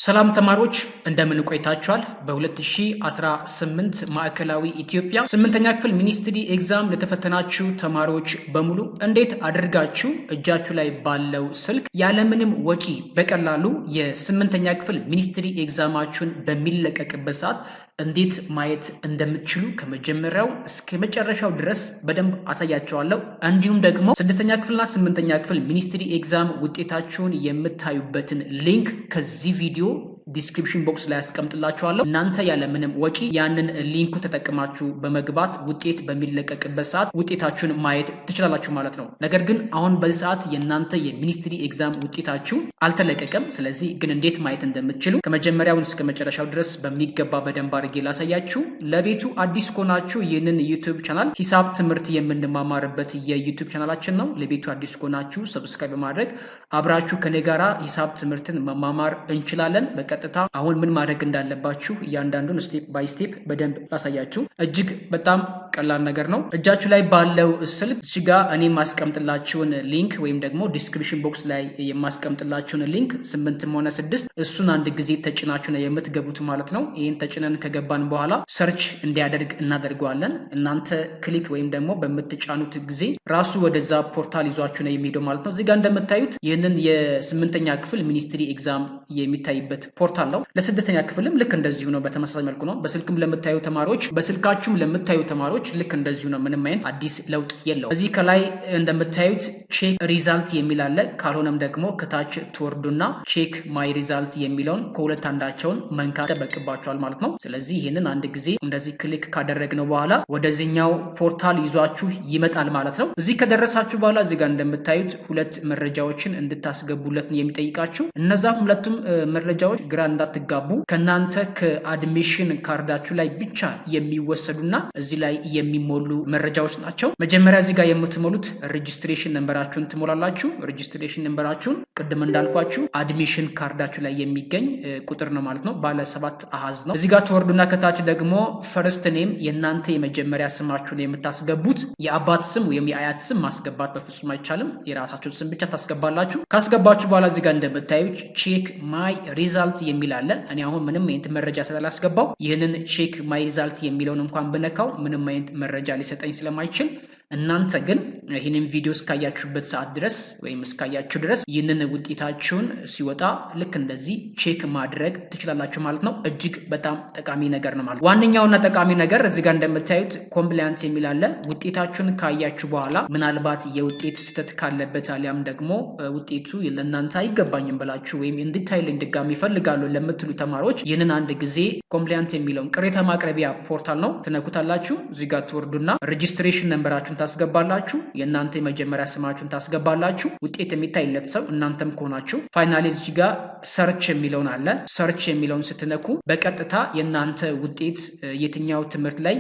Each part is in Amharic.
ሰላም ተማሪዎች እንደምን ቆይታችኋል? በ2018 ማዕከላዊ ኢትዮጵያ 8ኛ ክፍል ሚኒስትሪ ኤግዛም ለተፈተናችሁ ተማሪዎች በሙሉ እንዴት አድርጋችሁ እጃችሁ ላይ ባለው ስልክ ያለምንም ወጪ በቀላሉ የ8ኛ ክፍል ሚኒስትሪ ኤግዛማችሁን በሚለቀቅበት ሰዓት እንዴት ማየት እንደምትችሉ ከመጀመሪያው እስከ መጨረሻው ድረስ በደንብ አሳያችኋለሁ። እንዲሁም ደግሞ 6ኛ ክፍልና 8ኛ ክፍል ሚኒስትሪ ኤግዛም ውጤታችሁን የምታዩበትን ሊንክ ከዚህ ቪዲዮ ዲስክሪፕሽን ቦክስ ላይ አስቀምጥላችኋለሁ። እናንተ ያለምንም ወጪ ያንን ሊንኩ ተጠቅማችሁ በመግባት ውጤት በሚለቀቅበት ሰዓት ውጤታችሁን ማየት ትችላላችሁ ማለት ነው። ነገር ግን አሁን በዚህ ሰዓት የእናንተ የሚኒስትሪ ኤግዛም ውጤታችሁ አልተለቀቀም። ስለዚህ ግን እንዴት ማየት እንደምትችሉ ከመጀመሪያው እስከ መጨረሻው ድረስ በሚገባ በደንብ አድርጌ ላሳያችሁ። ለቤቱ አዲስ ከሆናችሁ ይህንን ዩቲዩብ ቻናል ሂሳብ ትምህርት የምንማማርበት የዩቲዩብ ቻናላችን ነው። ለቤቱ አዲስ ከሆናችሁ ሰብስክራይብ በማድረግ አብራችሁ ከኔ ጋራ ሂሳብ ትምህርትን መማማር እንችላለን። ቀጥታ አሁን ምን ማድረግ እንዳለባችሁ እያንዳንዱን ስቴፕ ባይ ስቴፕ በደንብ ላሳያችሁ። እጅግ በጣም ቀላል ነገር ነው። እጃችሁ ላይ ባለው ስልክ እዚህ ጋር እኔ የማስቀምጥላችሁን ሊንክ ወይም ደግሞ ዲስክሪፕሽን ቦክስ ላይ የማስቀምጥላችሁን ሊንክ 8ም ሆነ 6 እሱን አንድ ጊዜ ተጭናችሁ ነው የምትገቡት ማለት ነው። ይህን ተጭነን ከገባን በኋላ ሰርች እንዲያደርግ እናደርገዋለን። እናንተ ክሊክ ወይም ደግሞ በምትጫኑት ጊዜ ራሱ ወደዛ ፖርታል ይዟችሁ ነው የሚሄደው ማለት ነው። እዚህ ጋር እንደምታዩት ይህንን የ8ኛ ክፍል ሚኒስትሪ ኤግዛም የሚታይበት ፖርታል ነው። ለ6ኛ ክፍልም ልክ እንደዚሁ ነው። በተመሳሳይ መልኩ ነው። በስልክም ለምታዩ ተማሪዎች በስልካችሁም ለምታዩ ተማሪዎች ልክ እንደዚሁ ነው። ምንም አይነት አዲስ ለውጥ የለው። እዚህ ከላይ እንደምታዩት ቼክ ሪዛልት የሚል አለ። ካልሆነም ደግሞ ከታች ትወርዱና ቼክ ማይ ሪዛልት የሚለውን ከሁለት አንዳቸውን መንካት ይጠበቅባቸዋል ማለት ነው። ስለዚህ ይህንን አንድ ጊዜ እንደዚህ ክሊክ ካደረግነው በኋላ ወደዚህኛው ፖርታል ይዟችሁ ይመጣል ማለት ነው። እዚህ ከደረሳችሁ በኋላ እዚህ ጋር እንደምታዩት ሁለት መረጃዎችን እንድታስገቡለት ነው የሚጠይቃችሁ። እነዛ ሁለቱም መረጃዎች ግራ እንዳትጋቡ ከናንተ ከአድሚሽን ካርዳችሁ ላይ ብቻ የሚወሰዱና እዚህ ላይ የሚሞሉ መረጃዎች ናቸው። መጀመሪያ እዚህ ጋር የምትሞሉት ሬጂስትሬሽን ነምበራችሁን ትሞላላችሁ። ሬጂስትሬሽን ነምበራችሁን ቅድም እንዳልኳችሁ አድሚሽን ካርዳችሁ ላይ የሚገኝ ቁጥር ነው ማለት ነው። ባለ 7 አሃዝ ነው። እዚህ ጋር ትወርዱና ከታች ደግሞ ፈርስት ኔም የናንተ የመጀመሪያ ስማችሁን የምታስገቡት የአባት ስም ወይም የአያት ስም ማስገባት በፍጹም አይቻልም። የራሳችሁን ስም ብቻ ታስገባላችሁ። ካስገባችሁ በኋላ እዚህ ጋር እንደምታዩት ቼክ ማይ ሪዛልት የሚል አለ። እኔ አሁን ምንም አይነት መረጃ ስላላስገባው ይህንን ቼክ ማይ ሪዛልት የሚለውን እንኳን ብነካው ምንም አይነት መረጃ ሊሰጠኝ ስለማይችል እናንተ ግን ይህንን ቪዲዮ እስካያችሁበት ሰዓት ድረስ ወይም እስካያችሁ ድረስ ይህንን ውጤታችሁን ሲወጣ ልክ እንደዚህ ቼክ ማድረግ ትችላላችሁ ማለት ነው። እጅግ በጣም ጠቃሚ ነገር ነው ማለት። ዋነኛውና ጠቃሚ ነገር እዚህ ጋር እንደምታዩት ኮምፕላያንስ የሚል አለ። ውጤታችሁን ካያችሁ በኋላ ምናልባት የውጤት ስህተት ካለበት አሊያም ደግሞ ውጤቱ ለእናንተ አይገባኝም ብላችሁ ወይም እንድታይልኝ ድጋሚ ይፈልጋሉ ለምትሉ ተማሪዎች ይህንን አንድ ጊዜ ኮምፕላያንስ የሚለውን ቅሬታ ማቅረቢያ ፖርታል ነው ትነኩታላችሁ። እዚህ ጋር ትወርዱና ሬጂስትሬሽን ነምበራችሁን ታስገባላችሁ። የእናንተ የመጀመሪያ ስማችሁን ታስገባላችሁ። ውጤት የሚታይለት ሰው እናንተም ከሆናችሁ ፋይናሊ እዚህ ጋር ሰርች የሚለውን አለ። ሰርች የሚለውን ስትነኩ በቀጥታ የእናንተ ውጤት የትኛው ትምህርት ላይ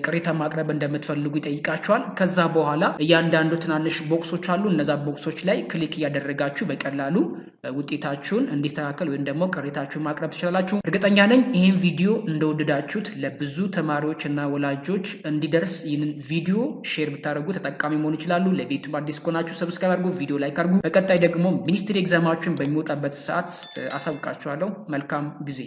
ቅሬታ ማቅረብ እንደምትፈልጉ ይጠይቃችኋል። ከዛ በኋላ እያንዳንዱ ትናንሽ ቦክሶች አሉ። እነዛ ቦክሶች ላይ ክሊክ እያደረጋችሁ በቀላሉ ውጤታችሁን እንዲስተካከል ወይም ደግሞ ቅሬታችሁን ማቅረብ ትችላላችሁ። እርግጠኛ ነኝ ይህን ቪዲዮ እንደወደዳችሁት ለብዙ ተማሪዎች እና ወላጆች እንዲደርስ ይህንን ቪዲዮ ሼር ብታደርጉ ተጠቃሚ መሆን ይችላሉ። ለቤቱ አዲስ ከሆናችሁ ሰብስክራይብ አድርጉ፣ ቪዲዮ ላይክ አድርጉ። በቀጣይ ደግሞ ሚኒስትሪ ኤግዛማችሁን በሚወጣበት ሰዓት አሳውቃችኋለሁ። መልካም ጊዜ